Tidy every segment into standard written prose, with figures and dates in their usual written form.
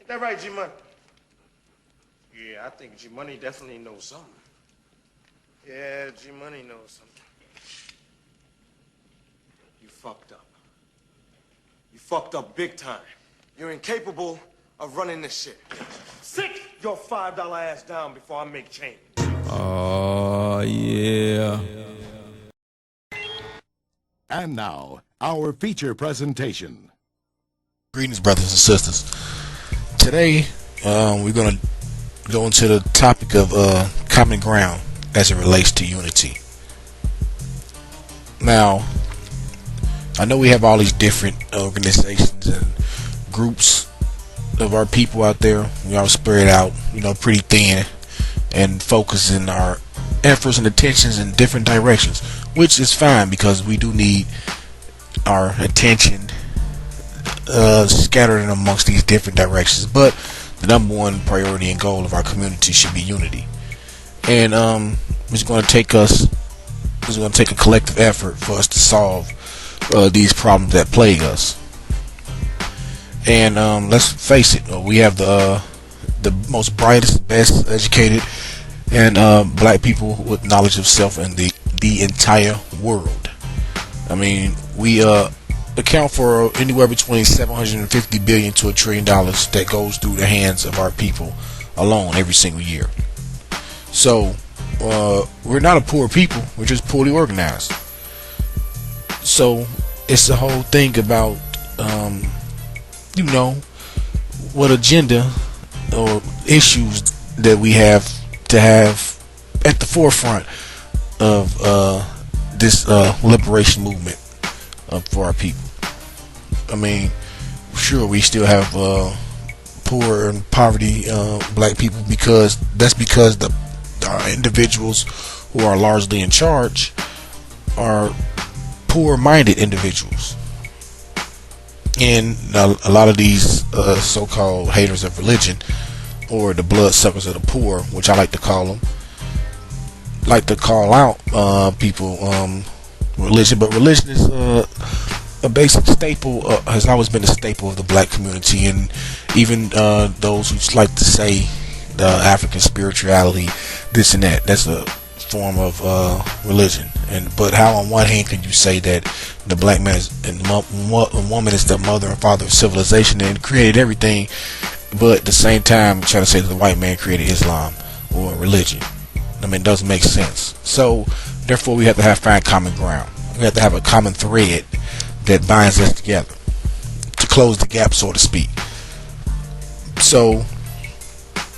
Ain't that right, G-Money? Yeah, I think G-Money definitely knows something. Yeah, G-Money knows something. You fucked up. You fucked up big time. You're incapable of running this shit. Sit your $5 ass down before I make change. Oh, yeah. And now, our feature presentation. Greetings, brothers and sisters. Today, we're going to go into the topic of common ground as it relates to unity. Now, I know we have all these different organizations and groups of our people out there. We all spread out, pretty thin, and focusing our efforts and attentions in different directions, which is fine because we do need our attention scattered in amongst these different directions. But the number one priority and goal of our community should be unity. And it's going to take a collective effort for us to solve these problems that plague us. And let's face it, we have the most brightest, best educated, and black people with knowledge of self in the entire world. I mean, we account for anywhere between $750 billion to $1 trillion that goes through the hands of our people alone every single year. So we're not a poor people, we're just poorly organized. So it's the whole thing about what agenda or issues that we have to have at the forefront of this liberation movement for our people. I mean, sure, we still have poor and poverty black people because our individuals who are largely in charge are poor-minded individuals. And a lot of these so-called haters of religion, or the bloodsuckers of the poor, which I like to call them, like to call out people religion, but religion is a basic staple, has always been a staple of the black community, and even those who like to say the African spirituality, this and that, that's a form of religion. But how on one hand can you say that the black man is, and woman is the mother and father of civilization and created everything, but at the same time try to say that the white man created Islam or religion? I mean, it doesn't make sense. So therefore we have to find common ground. We have to have a common thread that binds us together to close the gap, so to speak. So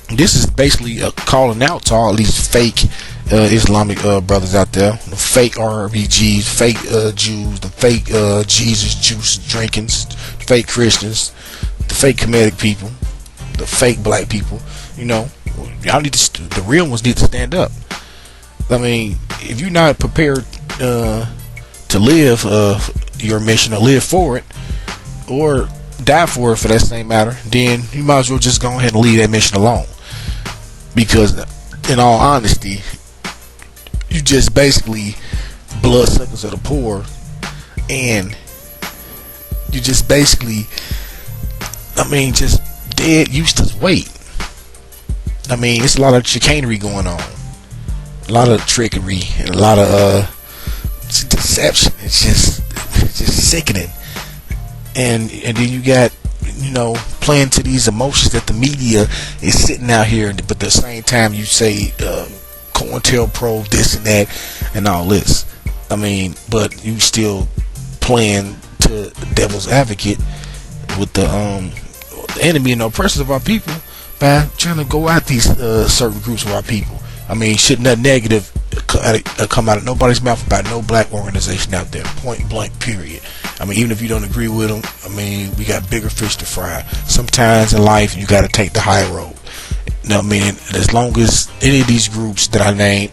this is basically a calling out to all these fake Islamic brothers out there, the fake RBGs, fake Jews, the fake Jesus juice drinkings, the fake Christians, the fake Kemetic people, the fake black people. Y'all need to, the real ones need to stand up. I mean, if you're not prepared to live your mission or live for it or die for it for that same matter, then you might as well just go ahead and leave that mission alone. Because in all honesty, you just basically bloodsuckers of the poor, and you just basically, just dead useless weight. I mean, it's a lot of chicanery going on, a lot of trickery, and a lot of deception. It's just sickening. And then you got playing to these emotions that the media is sitting out here, but at the same time you say COINTELPRO, this and that and all this. I mean, but you still playing to devil's advocate with the enemy and the oppressors of our people by trying to go at these certain groups of our people. I mean, shouldn't that negative come out of nobody's mouth about no black organization out there, point blank, period. I mean, even if you don't agree with them, I mean, we got bigger fish to fry. Sometimes in life, you got to take the high road. I mean, as long as any of these groups that I named,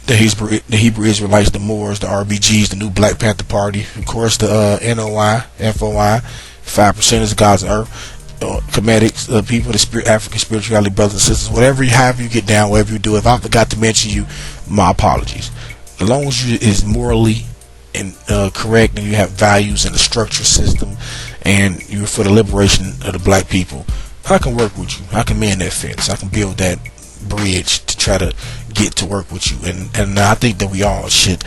the Hebrew Israelites, the Moors, the RBGs, the New Black Panther Party, of course, the NOI, FOI, 5% is God's earth, Kemetic people, the African spirituality brothers and sisters, however you get down, whatever you do. If I forgot to mention you, my apologies. As long as you is morally and correct, and you have values and a structure system and you're for the liberation of the black people, I can work with you. I can mend that fence. I can build that bridge to try to get to work with you. And I think that we all should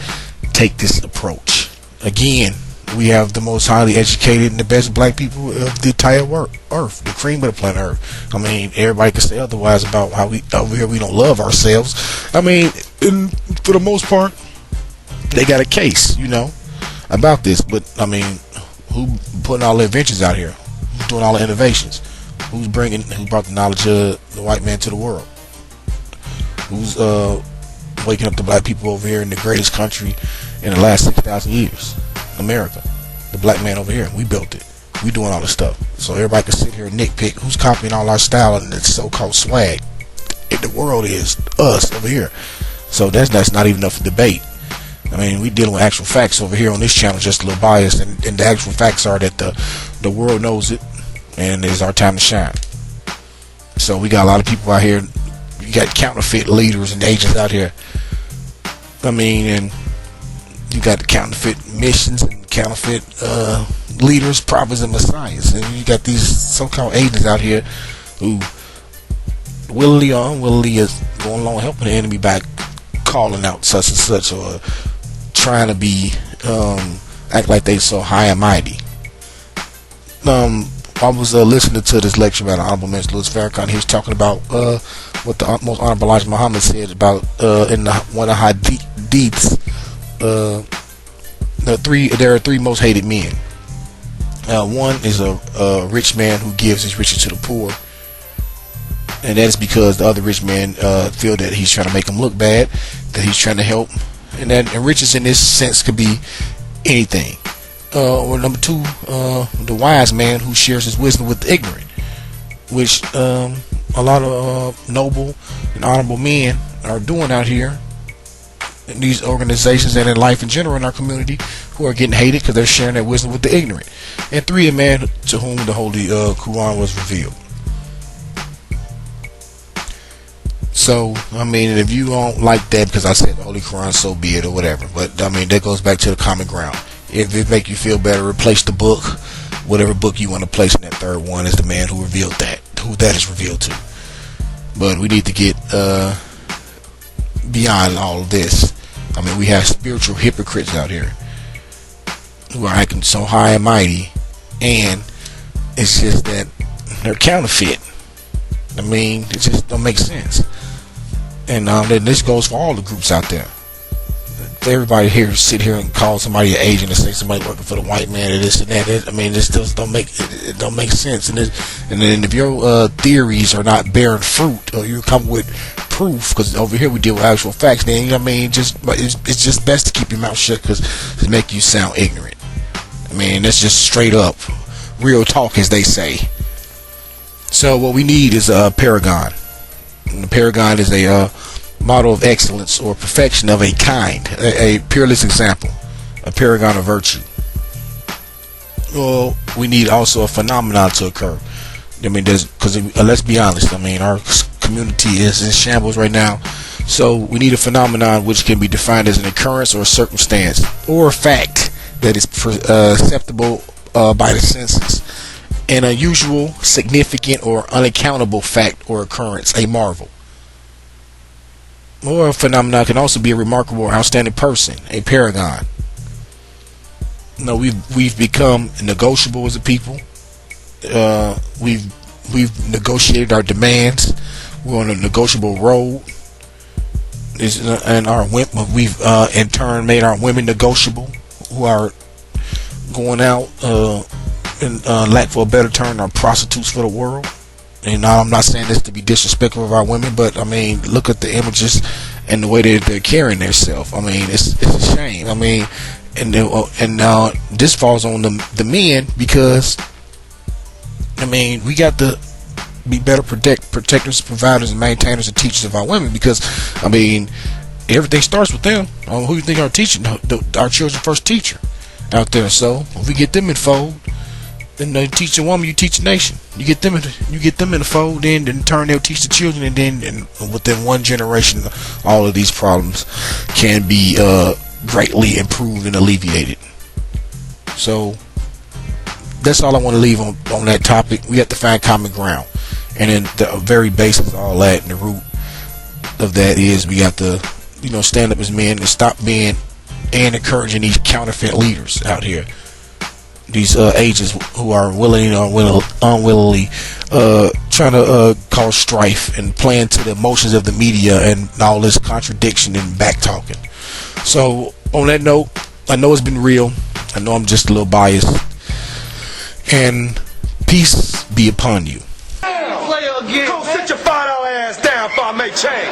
take this approach. Again, we have the most highly educated and the best black people of the entire earth, the cream of the planet Earth. I mean, everybody can say otherwise about how we over here we don't love ourselves. I mean, for the most part, they got a case, about this. But I mean, who putting all the inventions out here? Who's doing all the innovations? Who brought the knowledge of the white man to the world? Who's waking up the black people over here in the greatest country in the last 6,000 years? America. The black man over here. We built it. We doing all the stuff. So everybody can sit here and nitpick who's copying all our style and its so-called swag. The world is us over here. So that's not even up for debate. I mean, we dealing with actual facts over here on this channel, just a little biased, and the actual facts are that the world knows it, and it's our time to shine. So we got a lot of people out here. You got counterfeit leaders and agents out here. I mean, and you got the counterfeit missions and counterfeit leaders, prophets, and messiahs, and you got these so-called agents out here who willingly or unwillingly is going along helping the enemy by calling out such and such, or trying to be act like they so high and mighty. I was listening to this lecture by the Honorable Minister Louis Farrakhan. He was talking about what the most Honorable Elijah Muhammad said about in one of the hadiths. There are three most hated men. One is a rich man who gives his riches to the poor, and that is because the other rich men feel that he's trying to make them look bad, that he's trying to help, and riches in this sense could be anything. Or number two, the wise man who shares his wisdom with the ignorant, which a lot of noble and honorable men are doing out here in these organizations and in life in general in our community, who are getting hated because they're sharing their wisdom with the ignorant. And three, a man to whom the Holy Quran was revealed. So, I mean, if you don't like that because I said the Holy Quran, so be it, or whatever. But, I mean, that goes back to the common ground. If it make you feel better, replace the book. Whatever book you want to place in that third one is the man who revealed that, who that is revealed to. But we need to get beyond all of this. I mean, we have spiritual hypocrites out here who are acting so high and mighty, and it's just that they're counterfeit. I mean, it just don't make sense. And then this goes for all the groups out there. Everybody here sit here and call somebody an agent and say somebody working for the white man or this and that. I mean, this just don't make it don't make sense. And then if your theories are not bearing fruit, or you come with proof, because over here we deal with actual facts, then I mean, it's just best to keep your mouth shut, because it make you sound ignorant. I mean, that's just straight up real talk, as they say. So what we need is a paragon. And the paragon is a model of excellence or perfection of a kind, a peerless example, a paragon of virtue. Well, we need also a phenomenon to occur. I mean, because let's be honest, I mean, our community is in shambles right now, so we need a phenomenon which can be defined as an occurrence or a circumstance or a fact that is perceptible by the senses, an unusual, significant, or unaccountable fact or occurrence, a marvel. Or a phenomenon can also be a remarkable or outstanding person, a paragon. No, we've become negotiable as a people. We've negotiated our demands. We're on a negotiable road. And we've in turn made our women negotiable, who are going out and lack for a better term, are prostitutes for the world. And I'm not saying this to be disrespectful of our women, but I mean, look at the images and the way that they're carrying themselves. I mean, it's a shame. I mean, and this falls on the men, because I mean, we got to be better protectors, providers, and maintainers and teachers of our women, because I mean, everything starts with them. Who you think are teaching? Our children's first teacher out there. So if we get them in fold, then they teach a woman, you teach a nation. You get them in the fold, then in turn they'll teach the children, and then within one generation, all of these problems can be greatly improved and alleviated. So that's all I want to leave on that topic. We have to find common ground, and then the very basis of all that, and the root of that is we got to, stand up as men and stop being and encouraging these counterfeit leaders out here. These agents who are willingly or unwillingly trying to cause strife and play into the emotions of the media and all this contradiction and back talking. So on that note, I know it's been real. I know I'm just a little biased. And peace be upon you. Go sit your $5 ass down before I make change.